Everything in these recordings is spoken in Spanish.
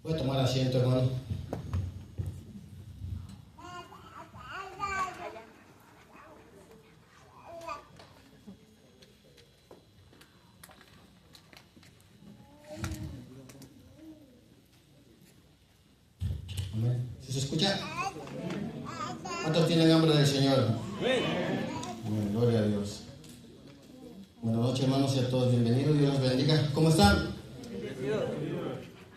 Voy a tomar asiento, hermano. Amén. ¿Sí se escucha? ¿Cuántos tienen hambre del Señor? Amén. Gloria a Dios. Buenas noches, hermanos, y a todos bienvenidos. Dios los bendiga. ¿Cómo están?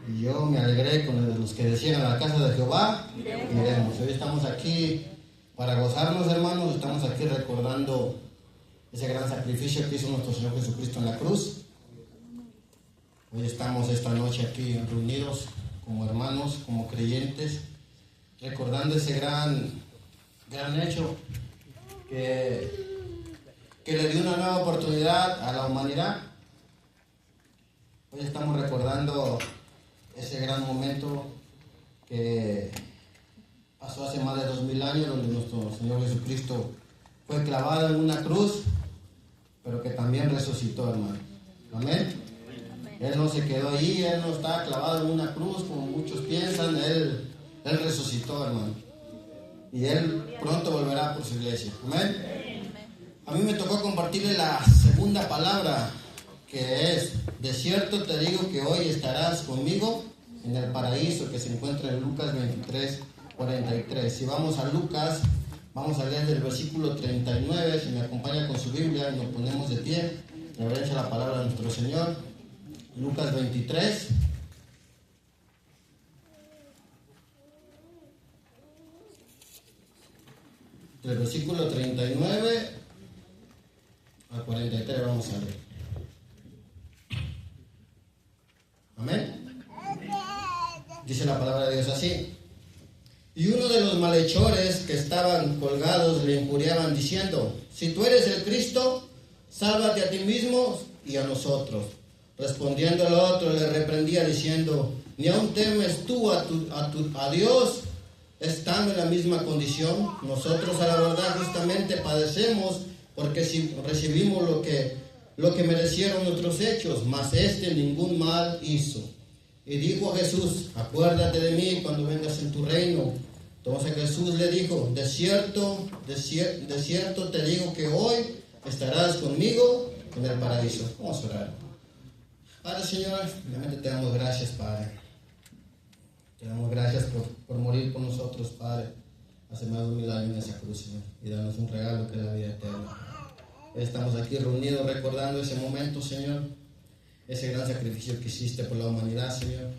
Y yo me alegré con los que decían a la casa de Jehová. Miremos, hoy estamos aquí para gozarnos, hermanos. Estamos aquí recordando ese gran sacrificio que hizo nuestro Señor Jesucristo en la cruz. Hoy estamos esta noche aquí reunidos como hermanos, como creyentes, recordando ese gran hecho que le dio una nueva oportunidad a la humanidad. Hoy estamos recordando ese gran momento que pasó hace más de 2000 años, donde nuestro Señor Jesucristo fue clavado en una cruz, pero que también resucitó, hermano. Amén. Él no se quedó ahí, Él no está clavado en una cruz como muchos piensan. Él resucitó, hermano. Y Él pronto volverá por su iglesia. Amén. A mí me tocó compartirle la segunda palabra, que es: de cierto te digo que hoy estarás conmigo en el paraíso, que se encuentra en Lucas 23:43. Si vamos a Lucas, vamos a leer del versículo 39. Si me acompaña con su Biblia y nos ponemos de pie, reverencia la palabra de nuestro Señor. Lucas 23. Del versículo 39 al 43 vamos a leer. Amén. Dice la palabra de Dios así: y uno de los malhechores que estaban colgados le injuriaban diciendo: si tú eres el Cristo, sálvate a ti mismo y a nosotros. Respondiendo el otro le reprendía diciendo: ¿ni aún temes tú a Dios, estando en la misma condición? Nosotros a la verdad justamente padecemos, porque si recibimos lo que merecieron nuestros hechos, mas este ningún mal hizo. Y dijo a Jesús: acuérdate de mí cuando vengas en tu reino. Entonces Jesús le dijo: de cierto te digo que hoy estarás conmigo en el paraíso. Vamos a orar. Padre, Señor, realmente te damos gracias, Padre. Te damos gracias por morir por nosotros, Padre, hace más de 2000 años en esa cruz, Señor, y darnos un regalo que es la vida eterna. Estamos aquí reunidos recordando ese momento, Señor, ese gran sacrificio que hiciste por la humanidad, Señor.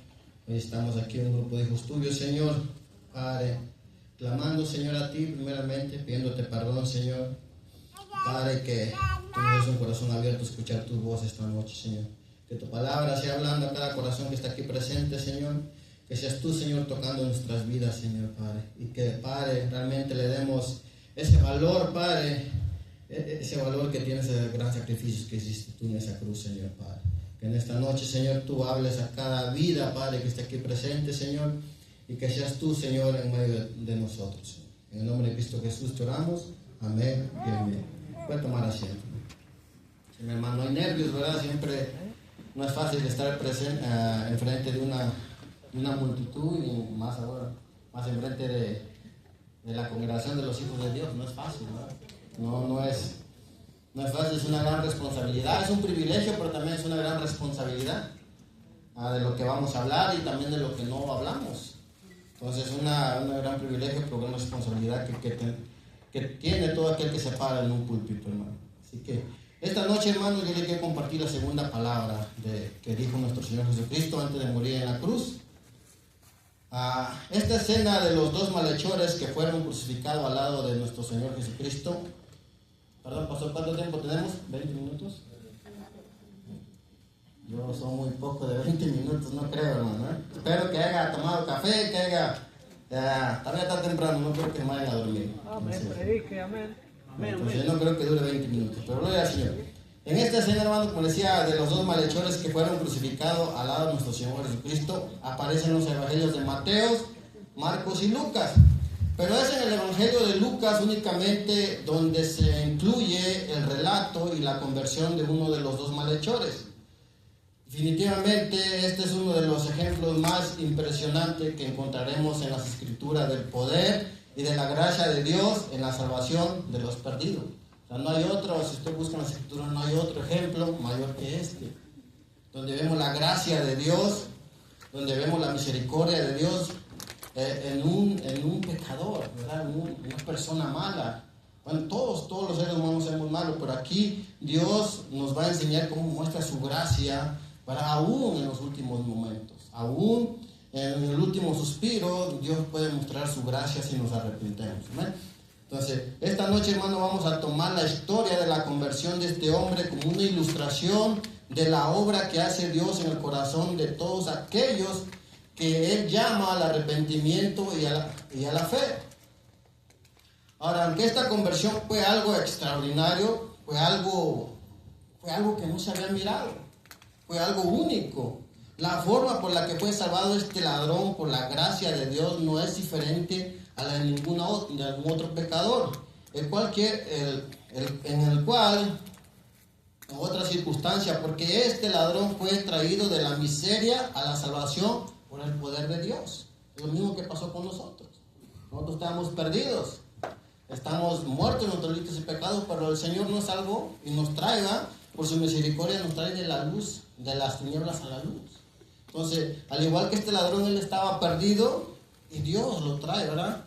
Hoy estamos aquí en un grupo de hijos tuyos, Señor, Padre, clamando, Señor, a ti primeramente, pidiéndote perdón, Señor. Padre, que tú nos des un corazón abierto a escuchar tu voz esta noche, Señor. Que tu palabra sea hablando a cada corazón que está aquí presente, Señor. Que seas tú, Señor, tocando nuestras vidas, Señor, Padre. Y que, Padre, realmente le demos ese valor, Padre, ese valor que tiene ese gran sacrificio que hiciste tú en esa cruz, Señor, Padre. Que en esta noche, Señor, tú hables a cada vida, Padre, que está aquí presente, Señor. Y que seas tú, Señor, en medio de nosotros, Señor. En el nombre de Cristo Jesús te oramos. Amén y amén. Voy a tomar asiento. Sí, mi hermano, hay nervios, ¿verdad? Siempre no es fácil estar presente enfrente de una multitud, y más ahora, más enfrente de la congregación de los hijos de Dios. No es fácil, ¿verdad? No es fácil, es una gran responsabilidad. Es un privilegio, pero también es una gran responsabilidad de lo que vamos a hablar y también de lo que no hablamos. Entonces es una gran privilegio, pero una responsabilidad que tiene todo aquel que se para en un púlpito, hermano. Así que esta noche, hermanos, yo les quiero compartir la segunda palabra que dijo nuestro Señor Jesucristo antes de morir en la cruz. Esta escena de los dos malhechores que fueron crucificados al lado de nuestro Señor Jesucristo. Perdón, pastor, ¿cuánto tiempo tenemos? ¿20 minutos? Yo soy muy poco de 20 minutos, no creo, hermano. Espero que haya tomado café, que haya... todavía está temprano, no creo que me vayan a dormir. Amén, predique, amén. Entonces yo no creo que dure 20 minutos, pero gloria al Señor. En esta escena, hermano, como decía, de los dos malhechores que fueron crucificados al lado de nuestro Señor Jesucristo, aparecen los evangelios de Mateo, Marcos y Lucas. Pero es en el evangelio de Lucas únicamente donde se incluye el relato y la conversión de uno de los dos malhechores. Definitivamente este es uno de los ejemplos más impresionantes que encontraremos en las Escrituras del poder y de la gracia de Dios en la salvación de los perdidos. O sea, no hay otro, si usted busca en las Escrituras, no hay otro ejemplo mayor que este, donde vemos la gracia de Dios, donde vemos la misericordia de Dios en un pecador, ¿verdad? Una persona mala. Bueno, todos los seres humanos somos malos, pero aquí Dios nos va a enseñar cómo muestra su gracia, para aún en los últimos momentos, aún en el último suspiro, Dios puede mostrar su gracia si nos arrepentemos. ¿Amén? Entonces, esta noche, hermano, vamos a tomar la historia de la conversión de este hombre como una ilustración de la obra que hace Dios en el corazón de todos aquellos que Él llama al arrepentimiento y a la fe. Ahora, aunque esta conversión fue algo extraordinario, fue algo que no se había mirado, fue algo único. La forma por la que fue salvado este ladrón por la gracia de Dios no es diferente a la de ningún otro pecador, en otra circunstancia, porque este ladrón fue traído de la miseria a la salvación por el poder de Dios. Es lo mismo que pasó con nosotros. Nosotros estábamos perdidos, estamos muertos en nuestros delitos y pecados, pero el Señor nos salvó y nos trae, por su misericordia, nos trae de la luz, de las tinieblas a la luz. Entonces, al igual que este ladrón, él estaba perdido y Dios lo trae, ¿verdad?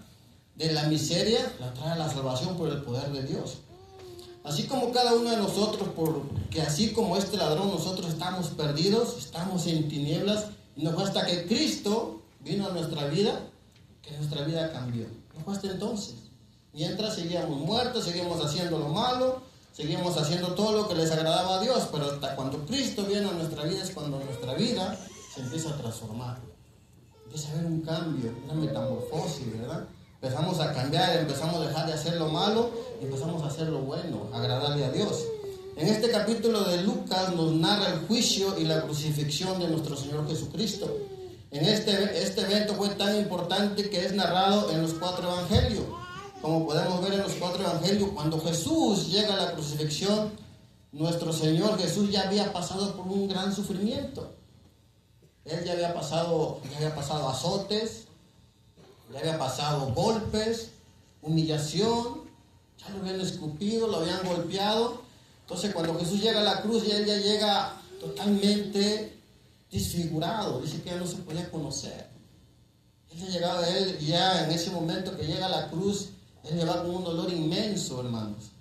De la miseria, la trae a la salvación por el poder de Dios. Así como cada uno de nosotros, porque así como este ladrón, nosotros estamos perdidos, estamos en tinieblas, y no fue hasta que Cristo vino a nuestra vida que nuestra vida cambió. No fue hasta entonces. Mientras seguíamos muertos, seguíamos haciendo lo malo, seguíamos haciendo todo lo que les agradaba a Dios, pero hasta cuando Cristo viene a nuestra vida es cuando nuestra vida se empieza a transformar. Empieza a haber un cambio, una metamorfosis, ¿verdad? Empezamos a cambiar, empezamos a dejar de hacer lo malo y empezamos a hacer lo bueno, agradarle a Dios. En este capítulo de Lucas nos narra el juicio y la crucifixión de nuestro Señor Jesucristo. En este evento fue tan importante que es narrado en los 4 evangelios. Como podemos ver en los 4 evangelios, cuando Jesús llega a la crucifixión, nuestro Señor Jesús ya había pasado por un gran sufrimiento. Él ya había pasado azotes, ya había pasado golpes, humillación, ya lo habían escupido, lo habían golpeado. Entonces, cuando Jesús llega a la cruz, él ya llega totalmente desfigurado, dice que ya no se podía conocer. Él ya en ese momento que llega a la cruz, él llevaba con un dolor inmenso, hermanos.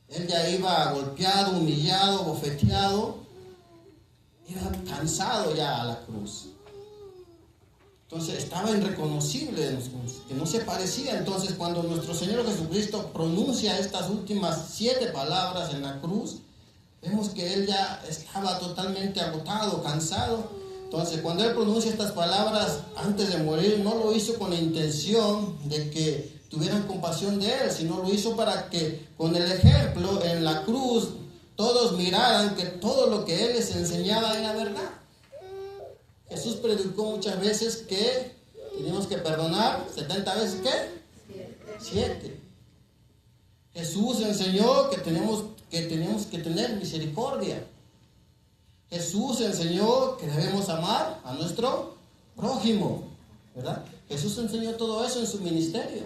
Él ya iba golpeado, humillado, bofeteado, iba cansado ya a la cruz. Entonces estaba irreconocible, que no se parecía. Entonces, cuando nuestro Señor Jesucristo pronuncia estas últimas 7 palabras en la cruz, vemos que él ya estaba totalmente agotado, cansado. Entonces, cuando él pronuncia estas palabras antes de morir, no lo hizo con la intención de que tuvieran compasión de él, sino lo hizo para que con el ejemplo en la cruz todos miraran que todo lo que él les enseñaba era verdad. Jesús predicó muchas veces que tenemos que perdonar 70 veces, ¿qué? 7. Jesús enseñó que tenemos que tener misericordia. Jesús enseñó que debemos amar a nuestro prójimo, ¿verdad? Jesús enseñó todo eso en su ministerio.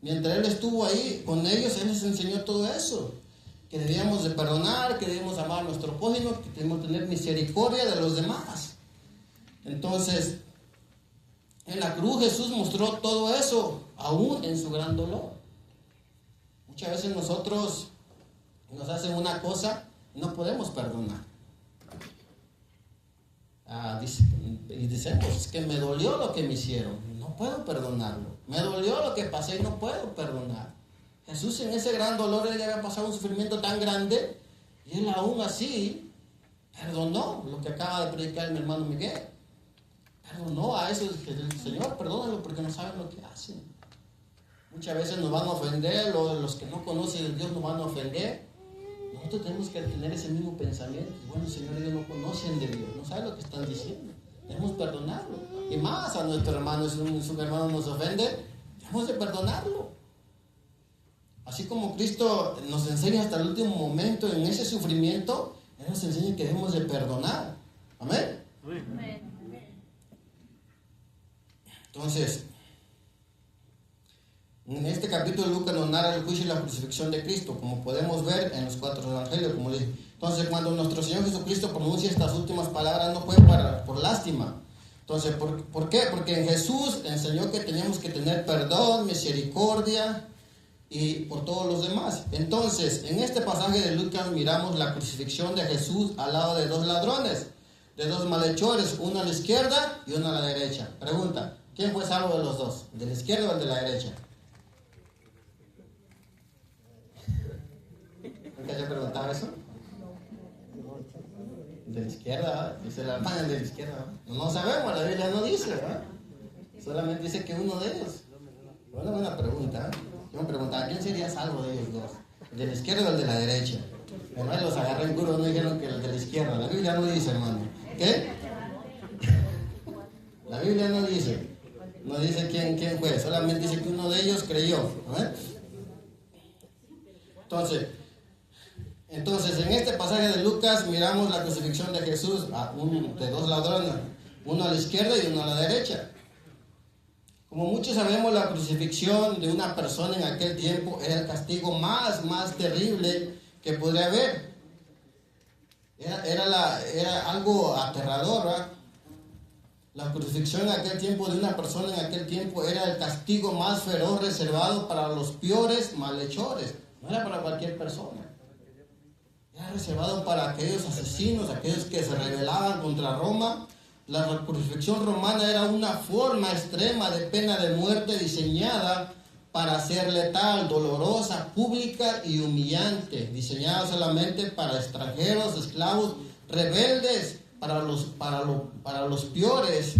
Mientras Él estuvo ahí con ellos, Él les enseñó todo eso. Que debíamos de perdonar, que debíamos amar a nuestro prójimo, que debemos tener misericordia de los demás. Entonces, en la cruz Jesús mostró todo eso, aún en su gran dolor. Muchas veces nosotros nos hacen una cosa y no podemos perdonar. Y decimos, es que me dolió lo que me hicieron, no puedo perdonarlo. Me dolió lo que pasé y no puedo perdonar. Jesús en ese gran dolor, él ya había pasado un sufrimiento tan grande y él aún así perdonó lo que acaba de predicar mi hermano Miguel. Perdonó a eso, el Señor, perdónalo porque no saben lo que hacen. Muchas veces nos van a ofender, los que no conocen a Dios nos van a ofender. Nosotros tenemos que tener ese mismo pensamiento. Bueno, Señor, ellos no conocen de Dios, no saben lo que están diciendo. Debemos perdonarlo. Y más a nuestro hermano, si su hermano nos ofende, debemos de perdonarlo. Así como Cristo nos enseña hasta el último momento en ese sufrimiento, Él nos enseña que debemos de perdonar. Amén. Entonces, en este capítulo Lucas nos narra el juicio y la crucifixión de Cristo, como podemos ver en los 4 evangelios, como dije. Entonces, cuando nuestro Señor Jesucristo pronuncia estas últimas palabras, no fue por lástima. Entonces, ¿por qué? Porque en Jesús enseñó que teníamos que tener perdón, misericordia y por todos los demás. Entonces, en este pasaje de Lucas miramos la crucifixión de Jesús al lado de 2 ladrones, de 2 malhechores, uno a la izquierda y uno a la derecha. Pregunta, ¿quién fue salvo de los dos? ¿De la izquierda o el de la derecha? ¿Nunca se ha preguntado eso? De la izquierda, dice la hermana de la izquierda. No sabemos, la Biblia no dice, ¿verdad? Solamente dice que uno de ellos. Una buena pregunta. Yo me preguntaba, ¿quién sería salvo de ellos dos? ¿El de la izquierda o el de la derecha? Hermano, los agarré en curva, no dijeron que el de la izquierda. La Biblia no dice, hermano. ¿Qué? La Biblia no dice. No dice quién fue. Solamente dice que uno de ellos creyó. ¿Verdad? Entonces, en este pasaje de Lucas miramos la crucifixión de Jesús de 2 ladrones, uno a la izquierda y uno a la derecha. Como muchos sabemos, la crucifixión de una persona en aquel tiempo era el castigo más terrible que podría haber. Era algo aterrador, ¿verdad? La crucifixión en aquel tiempo de una persona en aquel tiempo era el castigo más feroz reservado para los peores malhechores. No era para cualquier persona. Era reservado para aquellos asesinos, aquellos que se rebelaban contra Roma. La crucifixión romana era una forma extrema de pena de muerte diseñada para ser letal, dolorosa, pública y humillante, diseñada solamente para extranjeros, esclavos, rebeldes, para los peores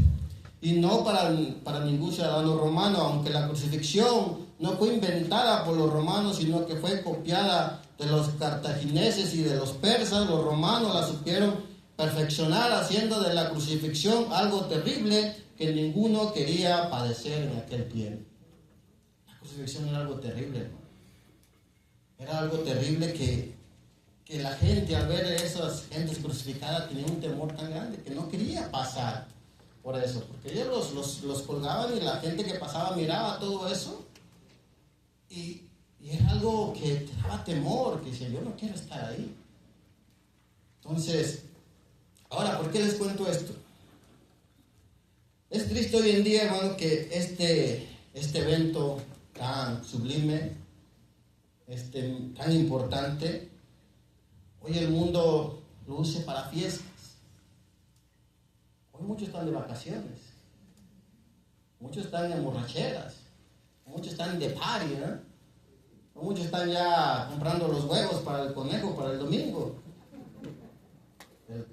y no para ningún ciudadano romano, aunque la crucifixión no fue inventada por los romanos, sino que fue copiada de los cartagineses y de los persas. Los romanos la supieron perfeccionar, haciendo de la crucifixión algo terrible que ninguno quería padecer en aquel tiempo. La crucifixión era algo terrible, hermano. Era algo terrible que la gente, al ver esas gentes crucificadas, tenía un temor tan grande que no quería pasar por eso, porque ellos los colgaban y la gente que pasaba miraba todo eso y era algo que te daba temor, que decía, yo no quiero estar ahí. Entonces, ahora, ¿por qué les cuento esto? Es triste hoy en día, hermano, que este evento tan sublime, tan importante, hoy el mundo lo use para fiestas. Hoy muchos están de vacaciones, muchos están en borracheras, muchos están de party, ¿no? Muchos están ya comprando los huevos para el conejo, para el domingo. Los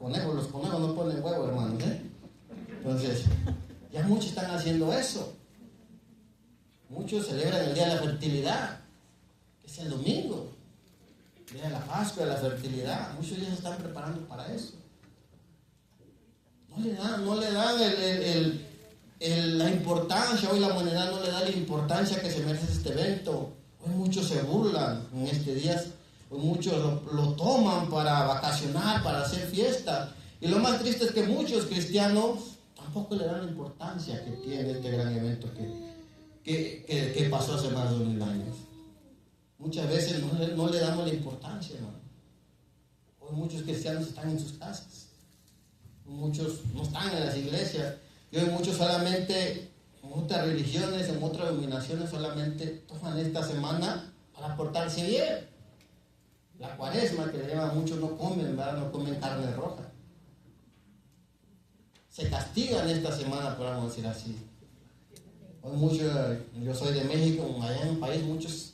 conejos no ponen huevo, hermanos, ¿eh? Entonces, ya muchos están haciendo eso. Muchos celebran el Día de la Fertilidad, que es el domingo. El Día de la Pascua, de la Fertilidad. Muchos ya se están preparando para eso. No le dan la importancia, hoy la humanidad no le da la importancia que se merece este evento. Hoy muchos se burlan en este día, hoy muchos lo toman para vacacionar, para hacer fiesta. Y lo más triste es que muchos cristianos tampoco le dan la importancia que tiene este gran evento que pasó hace más de 2000 años. Muchas veces no le damos la importancia, hermano. Hoy muchos cristianos están en sus casas, muchos no están en las iglesias, y hoy muchos solamente, en otras religiones, en otras denominaciones, solamente toman esta semana para portarse bien. La cuaresma, que le llaman, muchos no comen, ¿verdad? No comen carne roja. Se castigan esta semana, podemos decir así. Hoy muchos, yo soy de México, allá en un país, muchos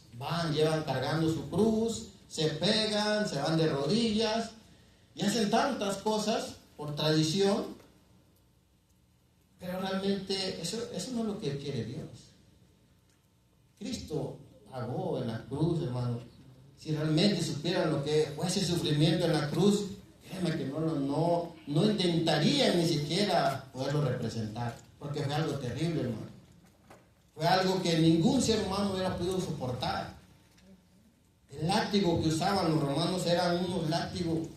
llevan cargando su cruz, se pegan, se van de rodillas y hacen tantas cosas por tradición, pero realmente eso no es lo que quiere Dios. Cristo pagó en la cruz, hermano. Si realmente supieran lo que fue ese sufrimiento en la cruz, créeme que no intentarían ni siquiera poderlo representar, porque fue algo terrible, hermano. Fue algo que ningún ser humano hubiera podido soportar. El látigo que usaban los romanos eran unos látigos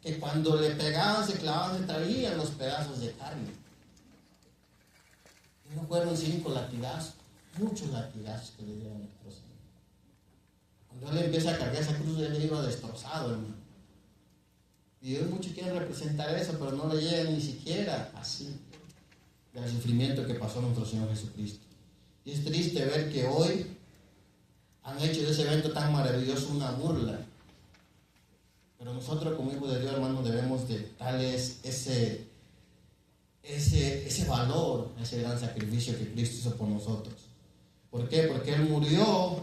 que cuando le pegaban, se clavaban, se traían los pedazos de carne. Y no fueron 5 latigazos, muchos latigazos que le dieron a nuestro Señor. Cuando él empieza a cargar esa cruz, él iba destrozado, hermano. Y hoy muchos quieren representar eso, pero no le llegan ni siquiera así del sufrimiento que pasó nuestro Señor Jesucristo. Y es triste ver que hoy han hecho de ese evento tan maravilloso una burla. Pero nosotros como hijos de Dios, hermanos, debemos de darles ese valor, ese gran sacrificio que Cristo hizo por nosotros. ¿Por qué? Porque Él murió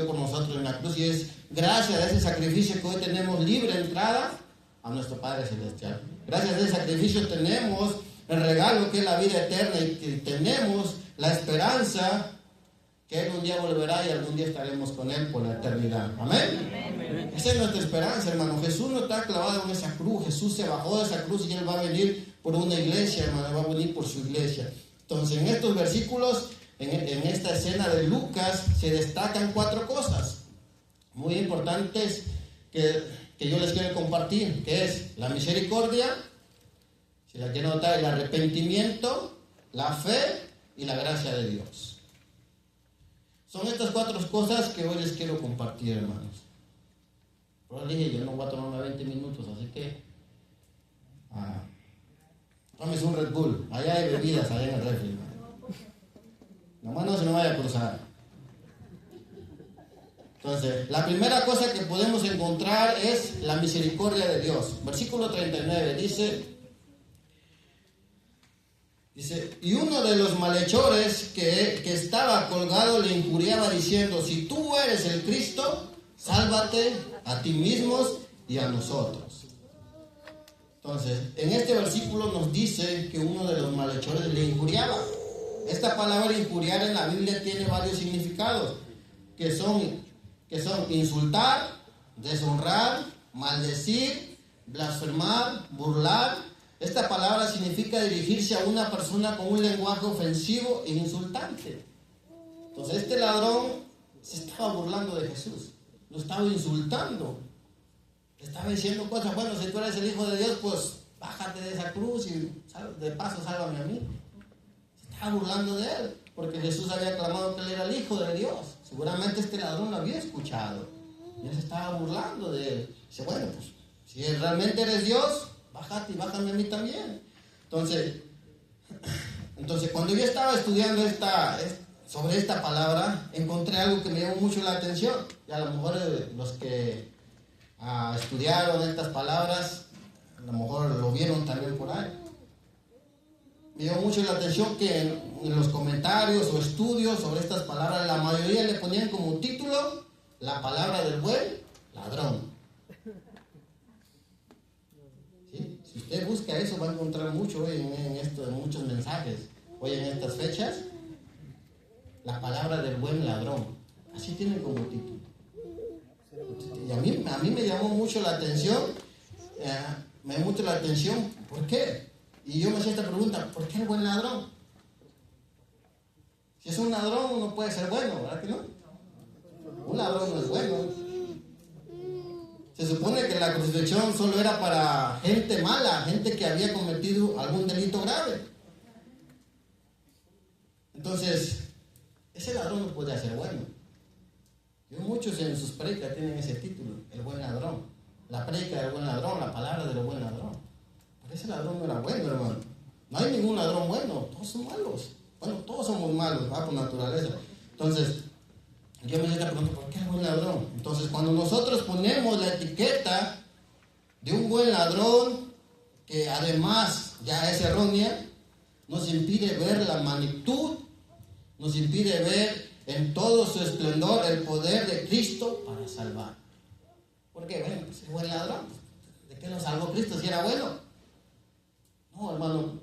por nosotros en la cruz, y es gracias a ese sacrificio que hoy tenemos libre entrada a nuestro Padre Celestial. Gracias a ese sacrificio tenemos el regalo que es la vida eterna, y que tenemos la esperanza que Él un día volverá y algún día estaremos con Él por la eternidad. Amén. Amén. Esa es nuestra esperanza, hermano. Jesús no está clavado en esa cruz. Jesús se bajó de esa cruz y Él va a venir por una iglesia, hermano. Va a venir por su iglesia. Entonces, en estos versículos, en esta escena de Lucas, se destacan 4 cosas muy importantes que yo les quiero compartir, que es la misericordia, si la quieren notar, el arrepentimiento, la fe y la gracia de Dios. Son estas 4 cosas que hoy les quiero compartir, hermanos. Pero les dije, yo no voy a tomarme 20 minutos, así que tómese un Red Bull. Allá hay bebidas, allá en el refri, hermano. Nomás no se me vaya a cruzar. Entonces, la primera cosa que podemos encontrar es la misericordia de Dios. Versículo 39 dice, y uno de los malhechores que estaba colgado le injuriaba diciendo, si tú eres el Cristo, sálvate a ti mismos y a nosotros. Entonces, en este versículo nos dice que uno de los malhechores le injuriaba. Esta palabra injuriar en la Biblia tiene varios significados, que son insultar, deshonrar, maldecir, blasfemar, burlar. Esta palabra significa dirigirse a una persona con un lenguaje ofensivo e insultante. Entonces este ladrón se estaba burlando de Jesús, lo estaba insultando, le estaba diciendo cosas, bueno, si tú eres el Hijo de Dios, pues bájate de esa cruz y de paso sálvame a mí. Se estaba burlando de él, porque Jesús había clamado que él era el Hijo de Dios. Seguramente este ladrón lo había escuchado y él se estaba burlando de él. Dice, bueno, pues si realmente eres Dios, bájate y bájame a mí también. Entonces cuando yo estaba estudiando sobre esta palabra, encontré algo que me llamó mucho la atención. Y a lo mejor los que estudiaron estas palabras, a lo mejor lo vieron también por ahí. Me llamó mucho la atención que en los comentarios o estudios sobre estas palabras, la mayoría le ponían como título la palabra del buen ladrón. ¿Sí? Si usted busca eso, va a encontrar mucho hoy en muchos mensajes, hoy en estas fechas, la palabra del buen ladrón. Así tiene como título. Y a mí me llamó mucho la atención, ¿por qué? Y yo me hacía esta pregunta, ¿por qué el buen ladrón? Si es un ladrón, no puede ser bueno, ¿verdad que no? Un ladrón no es bueno. Se supone que la crucifixión solo era para gente mala, gente que había cometido algún delito grave. Entonces, ese ladrón no podía ser bueno. Y muchos en sus predicas tienen ese título, el buen ladrón. La predica del buen ladrón, la palabra del buen ladrón. Pero ese ladrón no era bueno, hermano. No hay ningún ladrón bueno, todos son malos. Bueno, todos somos malos, ¿va? Por naturaleza. Entonces, yo me hice esta pregunta, ¿por qué el buen ladrón? Entonces, cuando nosotros ponemos la etiqueta de un buen ladrón, que además ya es errónea, nos impide ver la magnitud, nos impide ver en todo su esplendor el poder de Cristo para salvar. ¿Por qué? Bueno, pues el buen ladrón, ¿de qué nos salvó Cristo si era bueno? No, hermano,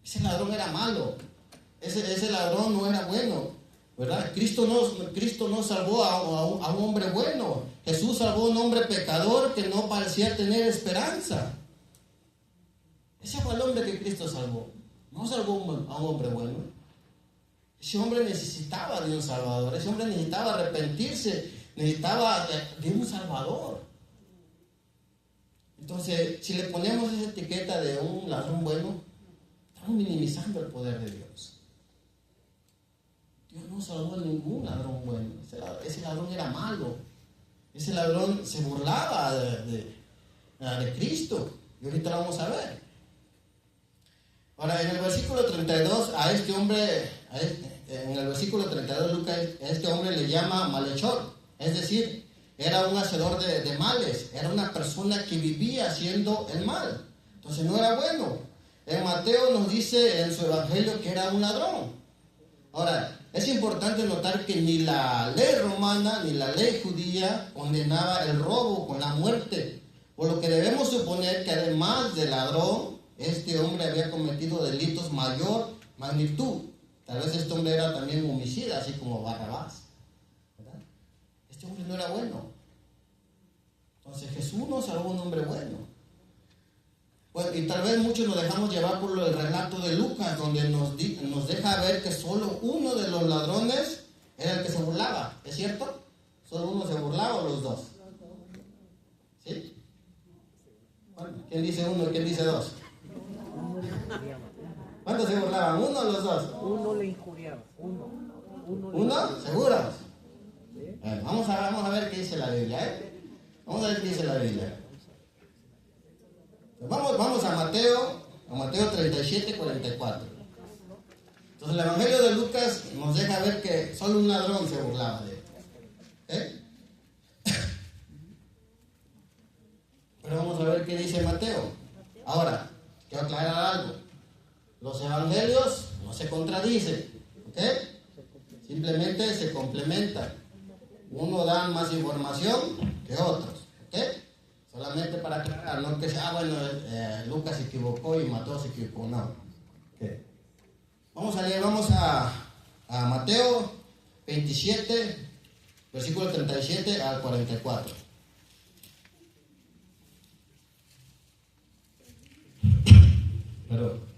ese ladrón era malo, ese ladrón no era bueno, ¿verdad? Cristo no salvó a un hombre bueno. Jesús salvó a un hombre pecador que no parecía tener esperanza. Ese fue el hombre que Cristo salvó. No salvó a un hombre bueno. Ese hombre necesitaba de un salvador. Ese hombre necesitaba arrepentirse, necesitaba de un salvador. Entonces, si le ponemos esa etiqueta de un ladrón bueno, estamos minimizando el poder de Dios. Dios no salvó a ningún ladrón bueno. Ese ladrón era malo. Ese ladrón se burlaba de Cristo. Y ahorita lo vamos a ver. Ahora, en el versículo 32, en el versículo 32, Lucas, a este hombre le llama malhechor. Es decir, era un hacedor de males. Era una persona que vivía haciendo el mal. Entonces no era bueno. En Mateo nos dice en su evangelio que era un ladrón. Ahora, es importante notar que ni la ley romana ni la ley judía condenaba el robo con la muerte, por lo que debemos suponer que además de ladrón, este hombre había cometido delitos mayor magnitud. Tal vez este hombre era también homicida, así como Barrabás, ¿verdad? Este hombre no era bueno. Entonces Jesús no salvó a un hombre bueno. Bueno, y tal vez muchos nos dejamos llevar por el relato de Lucas, donde nos deja ver que solo uno de los ladrones era el que se burlaba. ¿Es cierto? ¿Solo uno se burlaba o los dos? ¿Sí? Bueno, ¿quién dice uno y quién dice dos? ¿Cuántos se burlaban? ¿Uno o los dos? Uno le injuriaba. ¿Uno? ¿Seguros? Bueno, vamos a ver qué dice la Biblia, ¿eh? Vamos a ver qué dice la Biblia. Vamos a Mateo 37, 44. Entonces el Evangelio de Lucas nos deja ver que solo un ladrón se burlaba de él. ¿Eh? Pero vamos a ver qué dice Mateo. Ahora, quiero aclarar algo. Los evangelios no se contradicen, ¿ok? Simplemente se complementan. Uno da más información que otros, ¿ok? Solamente para aclarar, no que sea, bueno, Lucas se equivocó y Mateo se equivocó, no. ¿Okay? Vamos a leer, vamos a Mateo 27, versículo 37 al 44. Perdón.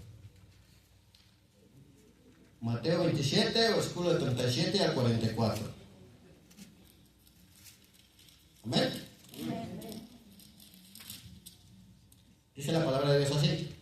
Mateo 27, versículo 37 al 44. Amén. Dice la palabra de Dios así.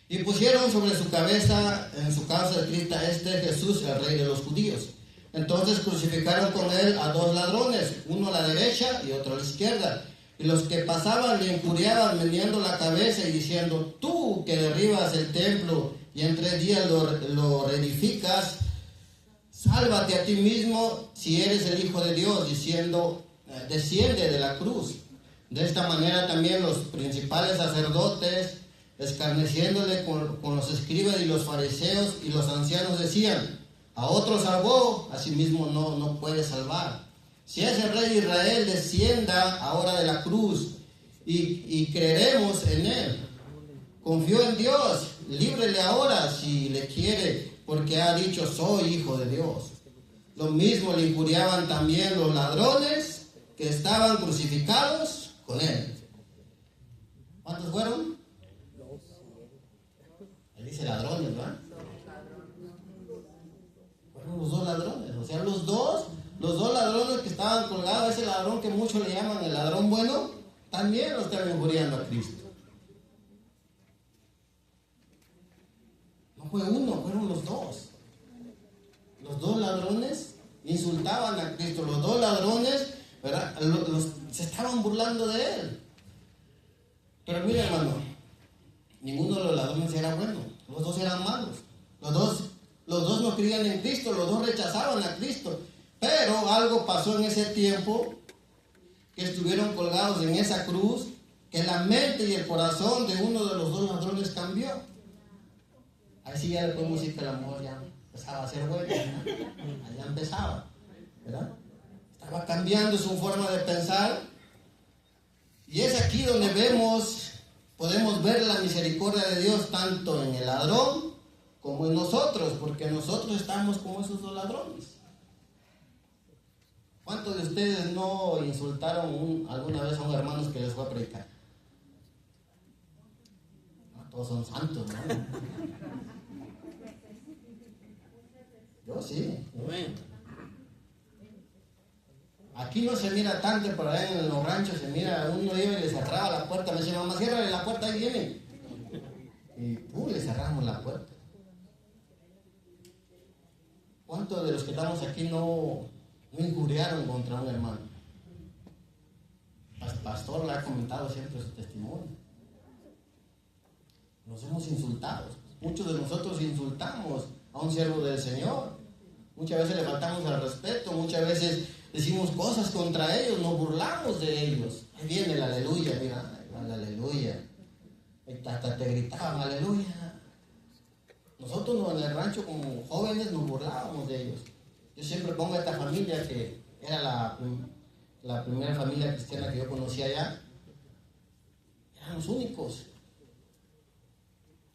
Y pusieron sobre su cabeza, en su causa escrita, Jesús, el rey de los judíos. Entonces crucificaron con él a dos ladrones, uno a la derecha y otro a la izquierda. Y los que pasaban le injuriaban, meneando la cabeza y diciendo: tú que derribas el templo y en 3 días lo reedificas, sálvate a ti mismo si eres el Hijo de Dios, diciendo: desciende de la cruz. De esta manera también los principales sacerdotes, escarneciéndole con los escribas y los fariseos y los ancianos, decían: a otro salvó, a sí mismo no puede salvar. Si es el rey de Israel, descienda ahora de la cruz y creeremos en él. Confió en Dios, líbrele ahora si le quiere, porque ha dicho: soy hijo de Dios. Lo mismo le injuriaban también los ladrones que estaban crucificados con él. ¿Cuántos fueron? Él dice ladrones, ¿verdad? Fueron los dos ladrones, o sea, los dos ladrones que estaban colgados, ese ladrón que muchos le llaman el ladrón bueno, también lo estaban injuriando a Cristo. No fue uno, fueron los dos. Los dos ladrones insultaban a Cristo, los dos ladrones, ¿verdad? Se estaban burlando de él. Pero mira, hermano, ninguno de los ladrones era bueno, los dos eran malos. Los dos no creían en Cristo, los dos rechazaban a Cristo. Pero algo pasó en ese tiempo, que estuvieron colgados en esa cruz, que la mente y el corazón de uno de los dos ladrones cambió. Ahí sí ya después decir que el amor ya empezaba a ser bueno, ¿no? Allá empezaba, ¿verdad? Estaba cambiando su forma de pensar. Y es aquí donde podemos ver la misericordia de Dios tanto en el ladrón como en nosotros, porque nosotros estamos como esos dos ladrones. ¿Cuántos de ustedes no insultaron alguna vez a un hermano que les fue a predicar? No, todos son santos, ¿no? Yo sí. ¿A Aquí no se mira tanto, pero allá en los ranchos se mira, uno iba y le cerraba la puerta, me decía, mamá, ciérrale la puerta, ahí vienen. Y le cerramos la puerta. ¿Cuántos de los que estamos aquí no injuriaron contra un hermano? El pastor le ha comentado siempre su testimonio. Nos hemos insultado. Muchos de nosotros insultamos a un siervo del Señor. Muchas veces le faltamos al respeto, muchas veces decimos cosas contra ellos, nos burlamos de ellos. Ahí viene el aleluya, mira, el aleluya. Hasta te gritaban, aleluya. Nosotros en el rancho como jóvenes nos burlábamos de ellos. Yo siempre pongo a esta familia que era la primera familia cristiana que yo conocía allá. Eran los únicos.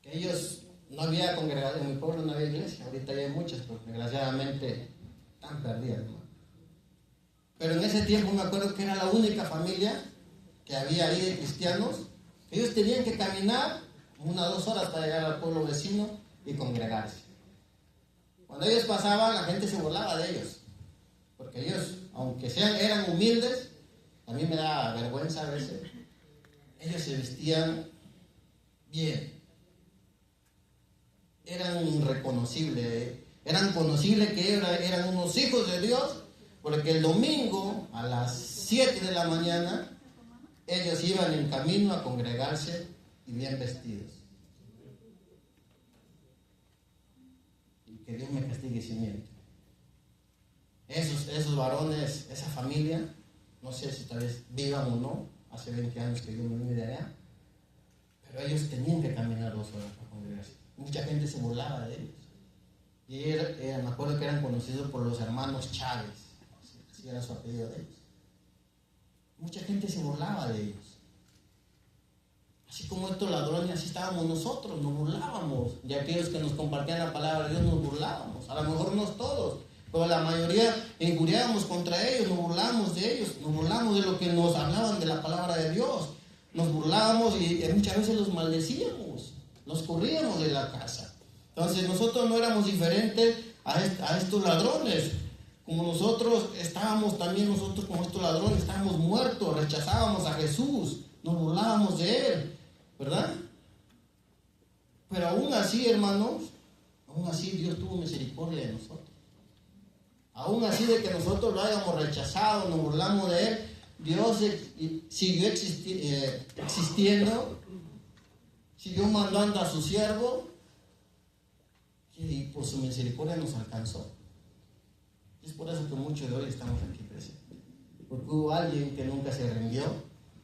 Que ellos, no había congregación, en mi pueblo no había iglesia. Ahorita ya hay muchas, pero desgraciadamente están perdidas, ¿no? Pero en ese tiempo me acuerdo que era la única familia que había ahí de cristianos. Ellos tenían que caminar 1 o 2 horas para llegar al pueblo vecino y congregarse. Cuando ellos pasaban, la gente se burlaba de ellos, porque ellos, aunque eran humildes, a mí me da vergüenza a veces, ellos se vestían bien, eran reconocibles, eran conocibles que eran unos hijos de Dios, porque el domingo a las 7 de la mañana ellos iban en camino a congregarse y bien vestidos. Y que Dios me castigue si miento. Esos varones, esa familia, no sé si tal vez vivan o no, hace 20 años que yo me vine de allá, pero ellos tenían que caminar 2 horas para congregarse. Mucha gente se burlaba de ellos. Y me acuerdo que eran conocidos por los hermanos Chávez, así era su apellido de ellos. Mucha gente se burlaba de ellos. Así como estos ladrones, así estábamos nosotros, nos burlábamos. De aquellos que nos compartían la palabra de Dios, nos burlábamos. A lo mejor no todos, pero la mayoría injuriábamos contra ellos, nos burlábamos de ellos, nos burlábamos de lo que nos hablaban de la palabra de Dios. Nos burlábamos y muchas veces los maldecíamos, los corríamos de la casa. Entonces nosotros no éramos diferentes a estos ladrones. Como nosotros estábamos también, nosotros como estos ladrones, estábamos muertos, rechazábamos a Jesús, nos burlábamos de Él, ¿verdad? Pero aún así, hermanos, aún así Dios tuvo misericordia de nosotros. Aún así de que nosotros lo hayamos rechazado, nos burlamos de Él, Dios siguió existiendo, siguió mandando a su siervo y por su misericordia nos alcanzó. Es por eso que muchos de hoy estamos aquí presentes. Porque hubo alguien que nunca se rindió,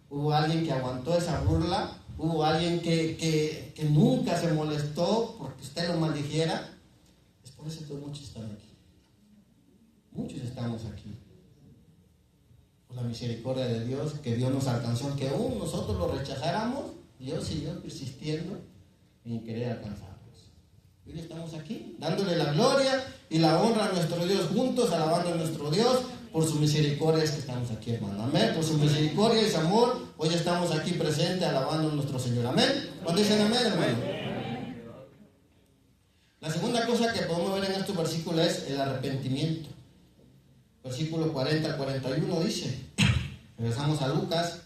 hubo alguien que aguantó esa burla, hubo alguien que nunca se molestó porque usted lo maldijera. Es por eso que muchos están aquí. Muchos estamos aquí. Por la misericordia de Dios, que Dios nos alcanzó, que aún nosotros lo rechazáramos, Dios siguió persistiendo en querer alcanzarnos. Hoy estamos aquí, dándole la gloria y la honra a nuestro Dios juntos, alabando a nuestro Dios por su misericordia. Es que estamos aquí, hermano. Amén. Por su misericordia y su amor, hoy estamos aquí presentes, alabando a nuestro Señor. Amén. ¿Cuándo dicen amén, hermano? La segunda cosa que podemos ver en estos versículos es el arrepentimiento. Versículo 40 al 41 dice, regresamos a Lucas.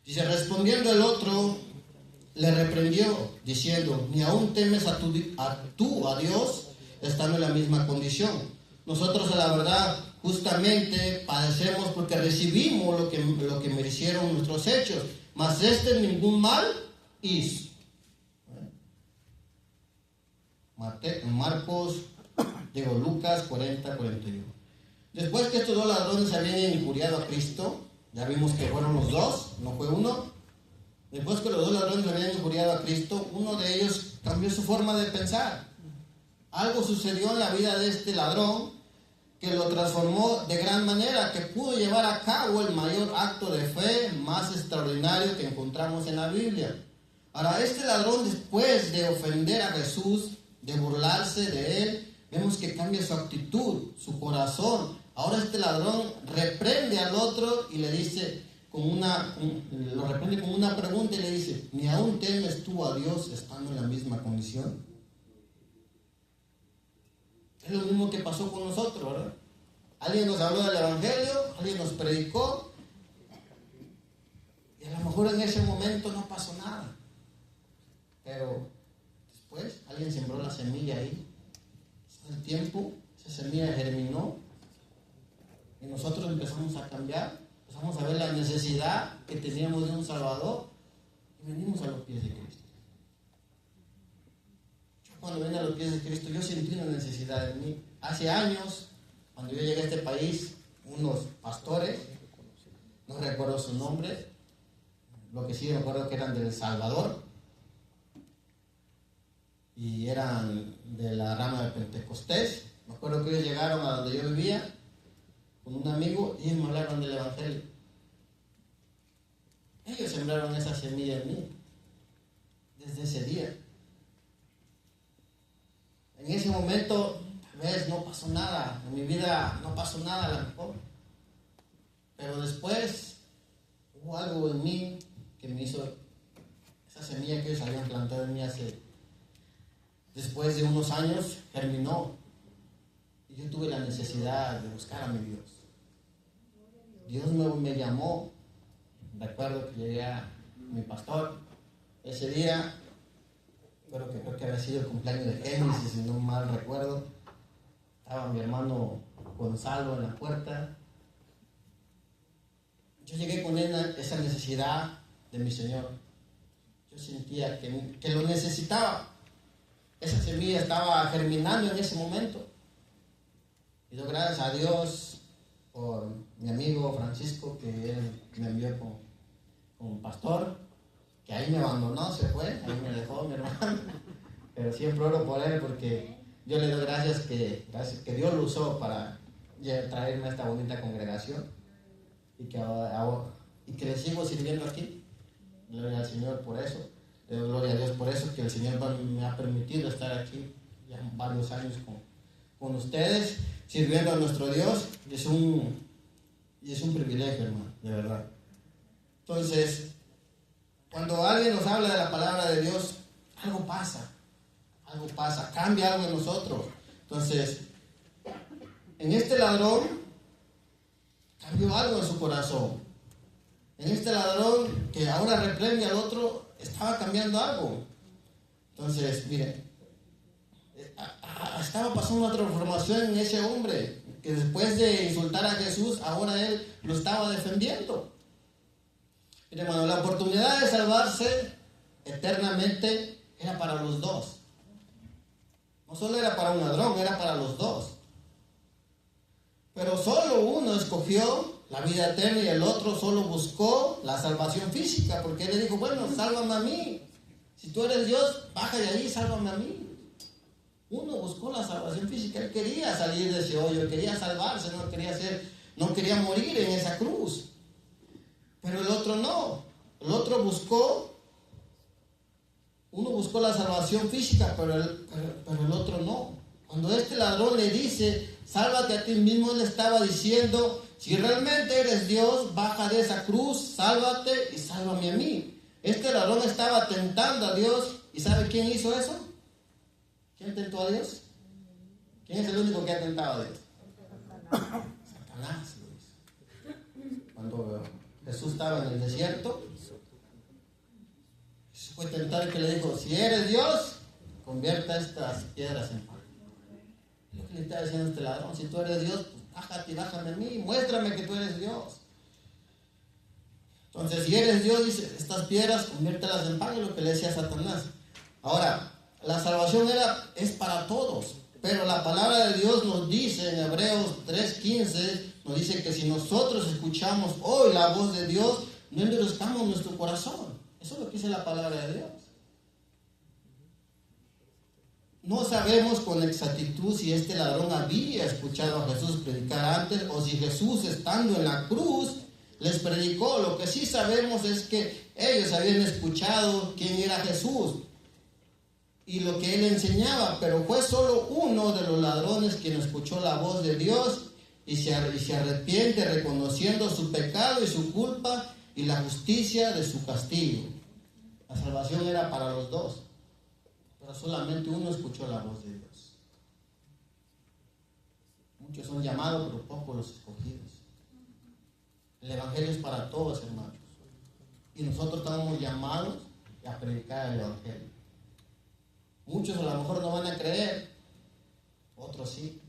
Dice, respondiendo el otro, le reprendió, diciendo, ni aún temes a Dios, estando en la misma condición. Nosotros, a la verdad, justamente padecemos porque recibimos lo que merecieron nuestros hechos, mas ningún mal hizo. Lucas 40-41. Después que estos 2 ladrones habían injuriado a Cristo, ya vimos que fueron los 2, no fue uno. Después que los 2 ladrones habían injuriado a Cristo, uno de ellos cambió su forma de pensar. Algo sucedió en la vida de este ladrón que lo transformó de gran manera, que pudo llevar a cabo el mayor acto de fe más extraordinario que encontramos en la Biblia. Ahora, este ladrón, después de ofender a Jesús, de burlarse de Él, vemos que cambia su actitud, su corazón. Ahora este ladrón reprende al otro y le dice, lo reprende con una pregunta y le dice, ¿ni aún temes tú a Dios estando en la misma condición? Es lo mismo que pasó con nosotros, ¿verdad? Alguien nos habló del Evangelio, alguien nos predicó, y a lo mejor en ese momento no pasó nada. Pero después alguien sembró la semilla ahí. Con el tiempo, esa semilla germinó, y nosotros empezamos a cambiar, empezamos a ver la necesidad que teníamos de un Salvador, y venimos a los pies de Cristo. Yo cuando vine a los pies de Cristo, yo sentí una necesidad en mí. Hace años, cuando yo llegué a este país, unos pastores, no recuerdo su nombre, lo que sí me acuerdo que eran de El Salvador, y eran de la rama de Pentecostés. Me acuerdo que ellos llegaron a donde yo vivía con un amigo y ellos me hablaron del Evangelio. Ellos sembraron esa semilla en mí desde ese día. En ese momento tal vez no pasó nada, en mi vida no pasó nada a lo mejor, pero después hubo algo en mí que me hizo, esa semilla que ellos habían plantado en mí después de unos años germinó, y yo tuve la necesidad de buscar a mi Dios. Dios me llamó. Recuerdo que llegué a mi pastor ese día, creo que había sido el cumpleaños de Génesis, si no mal recuerdo. Estaba mi hermano Gonzalo en la puerta. Yo llegué con esa necesidad de mi Señor. Yo sentía que lo necesitaba. Esa semilla estaba germinando en ese momento. Y doy gracias a Dios por mi amigo Francisco, que él me envió con un pastor, que ahí me abandonó, se fue, ahí me dejó mi hermano. Pero siempre oro por él, porque yo le doy gracias que Dios lo usó para traerme a esta bonita congregación, y que le sigo sirviendo aquí. Gloria al Señor por eso. Le doy gloria a Dios por eso, que el Señor me ha permitido estar aquí ya varios años con ustedes, sirviendo a nuestro Dios, y es un privilegio, hermano, de verdad. Entonces, cuando alguien nos habla de la palabra de Dios, algo pasa, cambia algo en nosotros. Entonces, en este ladrón cambió algo en su corazón. En este ladrón que ahora reprende al otro, estaba cambiando algo. Entonces, miren, estaba pasando una transformación en ese hombre, que después de insultar a Jesús, ahora él lo estaba defendiendo. Miren, hermano, la oportunidad de salvarse eternamente era para los dos. No solo era para un ladrón, era para los dos. Pero solo uno escogió la vida eterna y el otro solo buscó la salvación física, porque él le dijo, bueno, sálvame a mí. Si tú eres Dios, baja de ahí, sálvame a mí. Uno buscó la salvación física, él quería salir de ese hoyo, quería salvarse, no quería morir en esa cruz. Pero el otro no, el otro uno buscó la salvación física, pero el otro no. Cuando este ladrón le dice, sálvate a ti mismo, él estaba diciendo, si realmente eres Dios, baja de esa cruz, sálvate y sálvame a mí. Este ladrón estaba tentando a Dios, ¿y sabe quién hizo eso? ¿Quién tentó a Dios? ¿Quién es el único que ha tentado a Dios? Satanás lo hizo. Cuando Jesús estaba en el desierto, Jesús fue tentado y que le dijo, si eres Dios, convierta estas piedras en pan. Lo que le está diciendo este ladrón, si tú eres Dios, pues bájate y bájame a mí, muéstrame que tú eres Dios. Entonces, si eres Dios, dice, estas piedras conviértelas en pan, es lo que le decía a Satanás. Ahora, la salvación es para todos, pero la palabra de Dios nos dice en Hebreos 3:15, nos dice que si nosotros escuchamos hoy la voz de Dios, no endurezcamos nuestro corazón. Eso es lo que dice la palabra de Dios. No sabemos con exactitud si este ladrón había escuchado a Jesús predicar antes o si Jesús, estando en la cruz, les predicó. Lo que sí sabemos es que ellos habían escuchado quién era Jesús y lo que él enseñaba, pero fue solo uno de los ladrones quien escuchó la voz de Dios y se arrepiente reconociendo su pecado y su culpa y la justicia de su castigo. La salvación era para los dos, pero solamente uno escuchó la voz de Dios. Muchos son llamados, pero pocos los escogidos. El Evangelio es para todos, hermanos. Y nosotros estamos llamados a predicar el Evangelio. Muchos a lo mejor no van a creer, otros sí.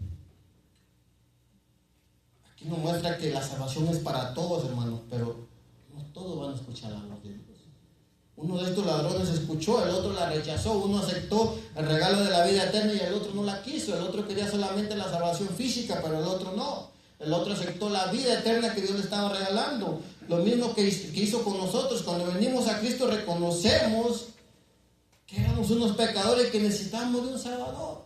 Aquí nos muestra que la salvación es para todos, hermanos, pero no todos van a escuchar la voz de Dios. Uno de estos ladrones escuchó, el otro la rechazó, uno aceptó el regalo de la vida eterna y el otro no la quiso, el otro quería solamente la salvación física, pero el otro no. El otro aceptó la vida eterna que Dios le estaba regalando. Lo mismo que hizo con nosotros. Cuando venimos a Cristo reconocemos que éramos unos pecadores que necesitamos de un Salvador.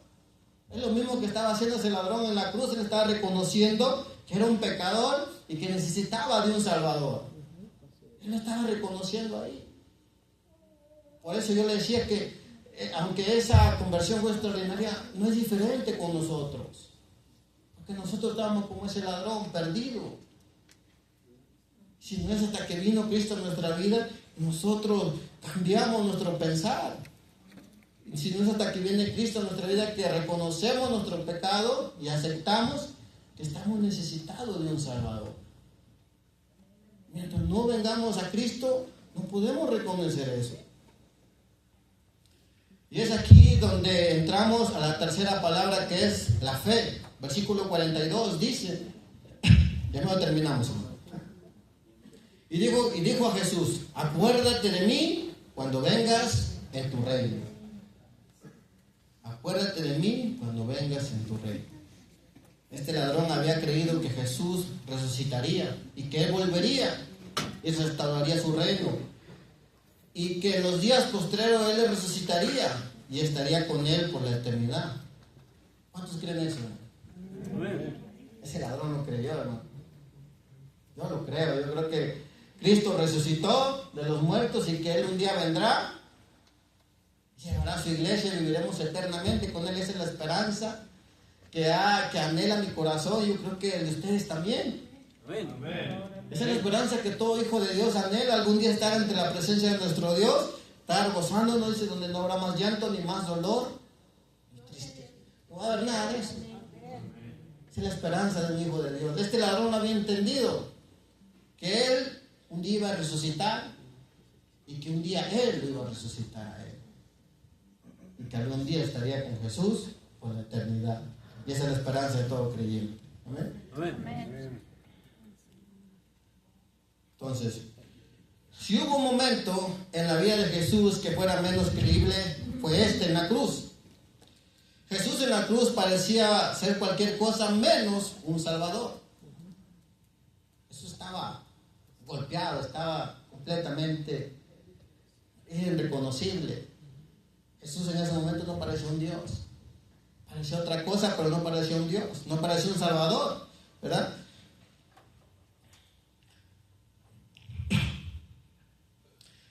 Es lo mismo que estaba haciendo ese ladrón en la cruz. Él estaba reconociendo que era un pecador y que necesitaba de un Salvador. Él lo estaba reconociendo ahí. Por eso yo le decía que aunque esa conversión fue extraordinaria, no es diferente con nosotros. Porque nosotros estábamos como ese ladrón perdido. Si no es hasta que vino Cristo en nuestra vida, nosotros cambiamos nuestro pensar. Si no es hasta que viene Cristo en nuestra vida que reconocemos nuestro pecado y aceptamos que estamos necesitados de un Salvador. Mientras no vengamos a Cristo, no podemos reconocer eso. Y es aquí donde entramos a la tercera palabra, que es la fe. Versículo 42 dice, ya no terminamos, hermano. Y dijo a Jesús, acuérdate de mí cuando vengas en tu reino. Acuérdate de mí cuando vengas en tu reino. Este ladrón había creído que Jesús resucitaría y que Él volvería y restauraría su reino. Y que en los días postreros Él le resucitaría y estaría con Él por la eternidad. ¿Cuántos creen eso? Ese ladrón lo creyó, hermano. Yo lo creo. Yo creo que Cristo resucitó de los muertos y que Él un día vendrá, llevará a su iglesia y viviremos eternamente con Él. Esa es la esperanza que anhela mi corazón. Yo creo que el de ustedes también. Amén. Esa es la esperanza que todo hijo de Dios anhela, algún día estar ante la presencia de nuestro Dios, estar gozándonos, dice, donde no habrá más llanto ni más dolor ni tristeza. No va a haber nada de eso. Esa es la esperanza de un hijo de Dios. Este ladrón había entendido que él un día iba a resucitar y que un día él lo iba a resucitar a él. Y que algún día estaría con Jesús por la eternidad. Y esa es la esperanza de todo creyente. Amén. Amén. Entonces, si hubo un momento en la vida de Jesús que fuera menos creíble, fue en la cruz. Jesús en la cruz parecía ser cualquier cosa menos un Salvador. Jesús estaba golpeado, estaba completamente irreconocible. Jesús en ese momento no parecía un Dios. Parecía otra cosa, pero no parecía un Dios. No parecía un Salvador, ¿verdad?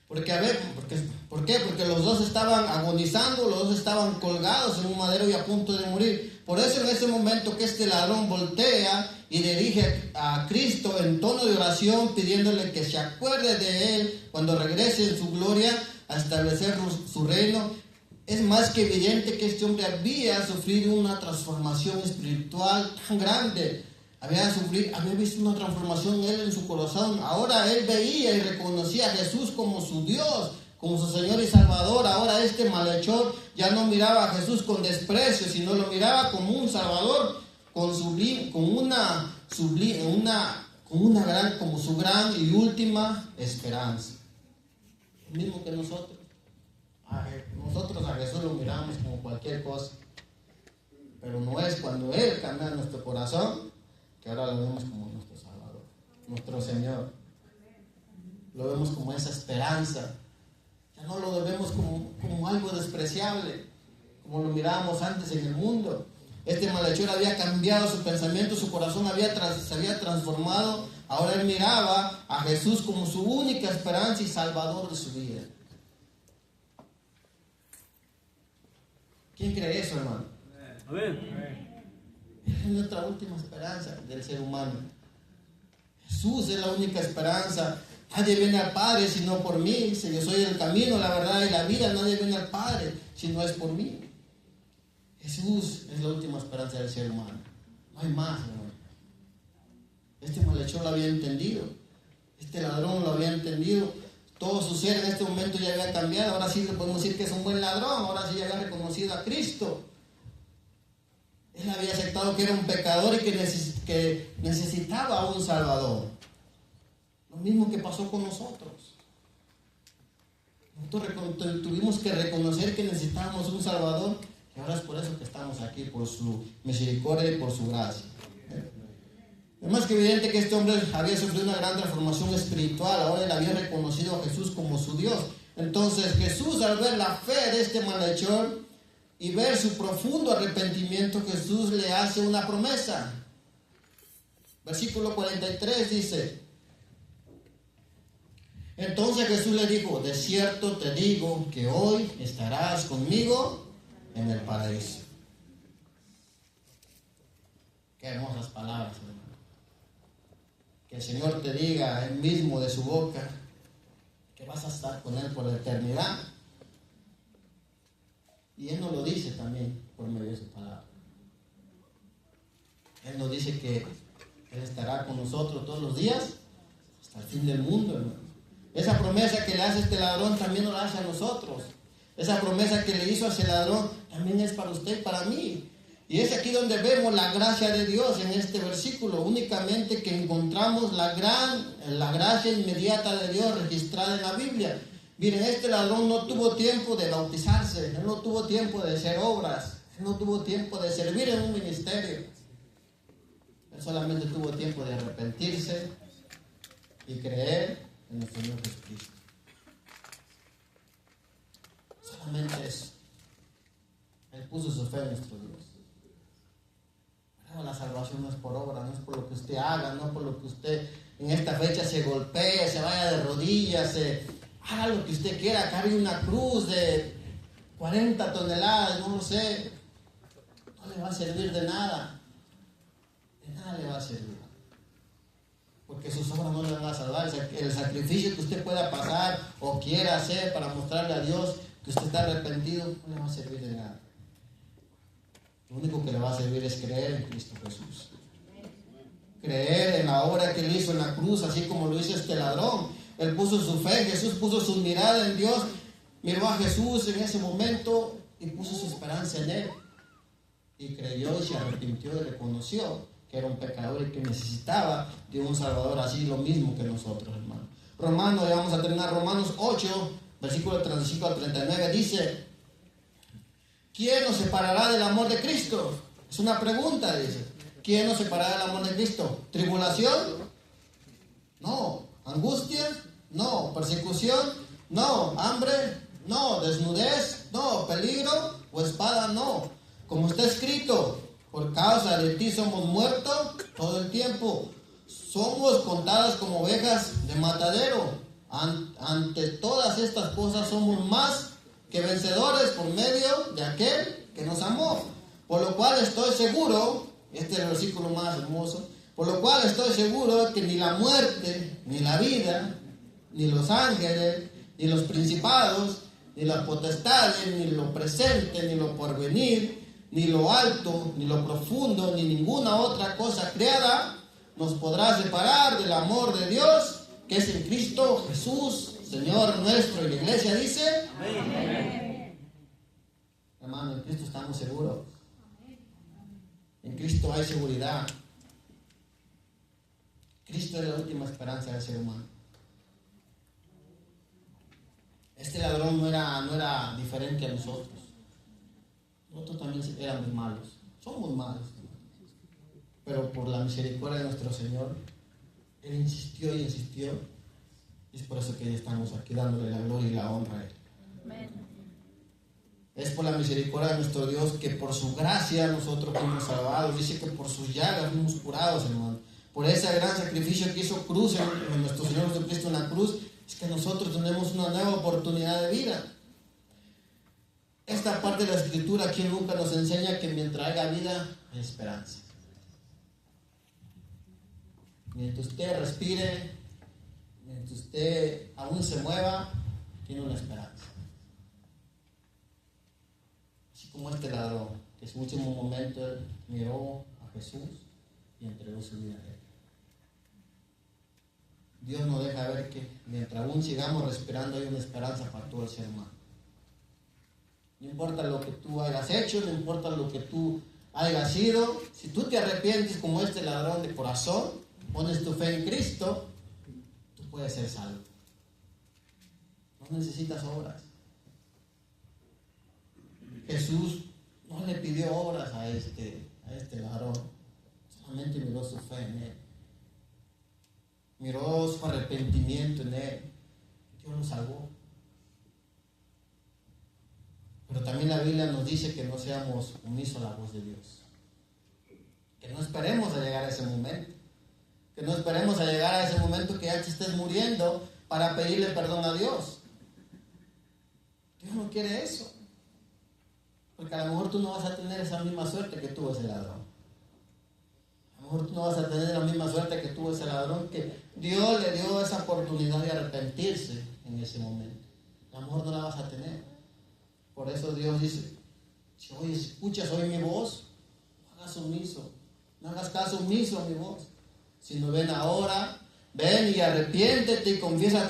¿Por qué? Porque los dos estaban agonizando, los dos estaban colgados en un madero y a punto de morir. Por eso en ese momento que este ladrón voltea y dirige a Cristo en tono de oración, pidiéndole que se acuerde de él cuando regrese en su gloria a establecer su reino, es más que evidente que este hombre había sufrido una transformación espiritual tan grande. Había visto una transformación en él, en su corazón. Ahora él veía y reconocía a Jesús como su Dios, como su Señor y Salvador. Ahora este malhechor ya no miraba a Jesús con desprecio, sino lo miraba como un Salvador, como su gran y última esperanza. Lo mismo que nosotros. Nosotros a Jesús lo miramos como cualquier cosa, pero no es cuando Él cambia nuestro corazón que ahora lo vemos como nuestro Salvador, nuestro Señor. Lo vemos como esa esperanza. Ya no lo vemos como algo despreciable, como lo mirábamos antes en el mundo. Este malhechor había cambiado su pensamiento, su corazón se había transformado. Ahora él miraba a Jesús como su única esperanza y Salvador de su vida. ¿Quién cree eso, hermano? Amén. Es nuestra última esperanza del ser humano. Jesús es la única esperanza Nadie viene al Padre sino por mí. Dice, yo soy el camino, la verdad y la vida. Nadie viene al Padre si no es por mí. Jesús es la última esperanza del ser humano. No hay más, hermano. Este malhechor lo había entendido. Este ladrón lo había entendido. Todo su ser en este momento ya había cambiado. Ahora sí le podemos decir que es un buen ladrón. Ahora sí ya había reconocido a Cristo. Él había aceptado que era un pecador y que necesitaba a un Salvador. Lo mismo que pasó con nosotros. Nosotros tuvimos que reconocer que necesitábamos un Salvador. Y ahora es por eso que estamos aquí, por su misericordia y por su gracia. Es más que evidente que este hombre había sufrido una gran transformación espiritual. Ahora él había reconocido a Jesús como su Dios. Entonces Jesús, al ver la fe de este malhechor y ver su profundo arrepentimiento, Jesús le hace una promesa. Versículo 43 dice: entonces Jesús le dijo, de cierto te digo que hoy estarás conmigo en el paraíso. Qué hermosas palabras, hermano. Que el Señor te diga él mismo de su boca que vas a estar con Él por la eternidad. Y Él nos lo dice también por medio de su palabra. Él nos dice que Él estará con nosotros todos los días hasta el fin del mundo, hermano. Esa promesa que le hace este ladrón también nos la hace a nosotros. Esa promesa que le hizo a ese ladrón también es para usted y para mí. Y es aquí donde vemos la gracia de Dios en este versículo. Únicamente que encontramos la gracia inmediata de Dios registrada en la Biblia. Miren, este ladrón no tuvo tiempo de bautizarse. Él no tuvo tiempo de hacer obras. Él no tuvo tiempo de servir en un ministerio. Él solamente tuvo tiempo de arrepentirse y creer en el Señor Jesucristo. Solamente eso. Él puso su fe en nuestro Dios. Pero la salvación no es por obra, no es por lo que usted haga, no por lo que usted en esta fecha se golpee, se vaya de rodillas, haga lo que usted quiera, cargue una cruz de 40 toneladas, no lo sé. No le va a servir de nada. De nada le va a servir. Porque sus obras no le van a salvar. El sacrificio que usted pueda pasar o quiera hacer para mostrarle a Dios que usted está arrepentido, no le va a servir de nada. Lo único que le va a servir es creer en Cristo Jesús. Creer en la obra que Él hizo en la cruz, así como lo hizo este ladrón. Él puso su fe, Jesús puso su mirada en Dios, miró a Jesús en ese momento y puso su esperanza en Él. Y creyó y se arrepintió y reconoció que era un pecador y que necesitaba de un Salvador, así lo mismo que nosotros, hermano. Romanos, ya vamos a terminar, Romanos 8, versículo 35 al 39, dice: ¿quién nos separará del amor de Cristo? Es una pregunta, dice. ¿Quién nos separará del amor de Cristo? ¿Tribulación? No. ¿Angustia? No. ¿Persecución? No. ¿Hambre? No. ¿Desnudez? No. ¿Peligro? ¿O espada? No. Como está escrito, por causa de ti somos muertos todo el tiempo. Somos contadas como ovejas de matadero. Ante todas estas cosas somos más que vencedores por medio de aquel que nos amó. Por lo cual estoy seguro, este es el versículo más hermoso, por lo cual estoy seguro que ni la muerte, ni la vida, ni los ángeles, ni los principados, ni las potestades, ni lo presente, ni lo porvenir, ni lo alto, ni lo profundo, ni ninguna otra cosa creada nos podrá separar del amor de Dios que es en Cristo Jesús, Señor nuestro. Y la iglesia dice: amén. Hermano, en Cristo estamos seguros. En Cristo hay seguridad. Cristo es la última esperanza del ser humano. Este ladrón no era diferente a nosotros. Nosotros también éramos malos. Somos malos. Pero por la misericordia de nuestro Señor, Él insistió y insistió. Y es por eso que estamos aquí dándole la gloria y la honra a Él. Amén. Es por la misericordia de nuestro Dios que por su gracia nosotros fuimos salvados. Dice que por sus llagas fuimos curados, hermano. Por ese gran sacrificio que hizo cruz en nuestro Señor Jesucristo en la cruz, es que nosotros tenemos una nueva oportunidad de vida. Esta parte de la Escritura aquí en Lucas nos enseña que mientras haya vida, hay esperanza. Mientras usted respire, mientras usted aún se mueva, tiene una esperanza. Así como este ladrón, que en su último momento él miró a Jesús y entregó su vida a él. Dios nos deja ver que mientras aún sigamos respirando hay una esperanza para todo el ser humano. No importa lo que tú hayas hecho, no importa lo que tú hayas sido, si tú te arrepientes como este ladrón de corazón, pones tu fe en Cristo, tú puedes ser salvo. No necesitas obras. Jesús no le pidió obras a este ladrón, solamente miró su fe en él. Miró su arrepentimiento en él. Dios lo salvó. Pero también la Biblia nos dice que no seamos omisos a la voz de Dios. Que no esperemos a llegar a ese momento. Que no esperemos a llegar a ese momento que ya te estés muriendo para pedirle perdón a Dios. Dios no quiere eso. Porque a lo mejor tú no vas a tener esa misma suerte que tuvo ese ladrón. A lo mejor tú no vas a tener la misma suerte que tuvo ese ladrón, que Dios le dio esa oportunidad de arrepentirse en ese momento. A lo mejor no la vas a tener. Por eso Dios dice, si hoy escuchas hoy mi voz, no hagas omiso, no hagas caso omiso a mi voz. Sino ven ahora, ven y arrepiéntete y confiesa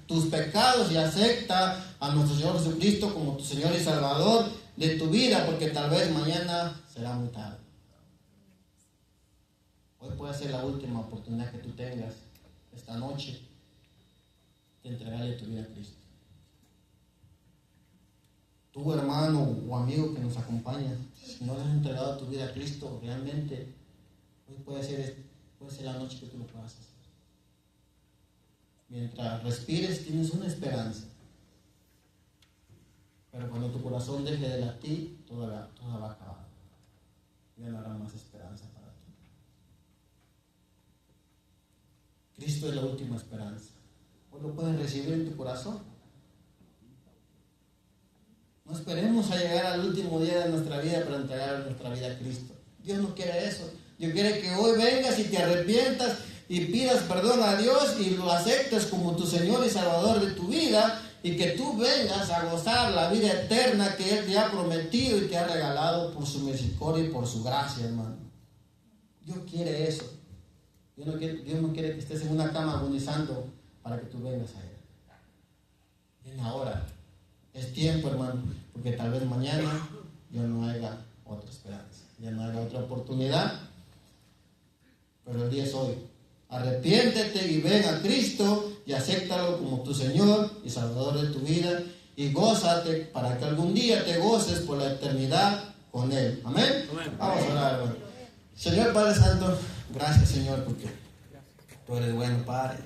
tus pecados y acepta a nuestro Señor Jesucristo como tu Señor y Salvador de tu vida, porque tal vez mañana será muy tarde. Hoy puede ser la última oportunidad que tú tengas esta noche de entregarle tu vida a Cristo. Tu hermano o amigo que nos acompaña, si no le has entregado tu vida a Cristo, realmente hoy puede ser la noche que tú lo puedas hacer. Mientras respires tienes una esperanza, pero cuando tu corazón deje de latir, todo va a acabar. Ya no habrá más esperanza para ti. Cristo es la última esperanza. Hoy lo puedes recibir en tu corazón. No esperemos a llegar al último día de nuestra vida para entregar nuestra vida a Cristo. Dios no quiere eso. Dios quiere que hoy vengas y te arrepientas y pidas perdón a Dios y lo aceptes como tu Señor y Salvador de tu vida, y que tú vengas a gozar la vida eterna que Él te ha prometido y te ha regalado por su misericordia y por su gracia, hermano. Dios quiere eso. Dios no quiere que estés en una cama agonizando para que tú vengas a Él. Ven ahora. Es tiempo, hermano, porque tal vez mañana ya no haya otra esperanza, ya no haya otra oportunidad. Pero el día es hoy. Arrepiéntete y ven a Cristo y acéptalo como tu Señor y Salvador de tu vida, y gózate para que algún día te goces por la eternidad con Él. Amén. Vamos a orar, hermano. Señor Padre Santo, gracias, Señor, porque tú eres bueno, Padre.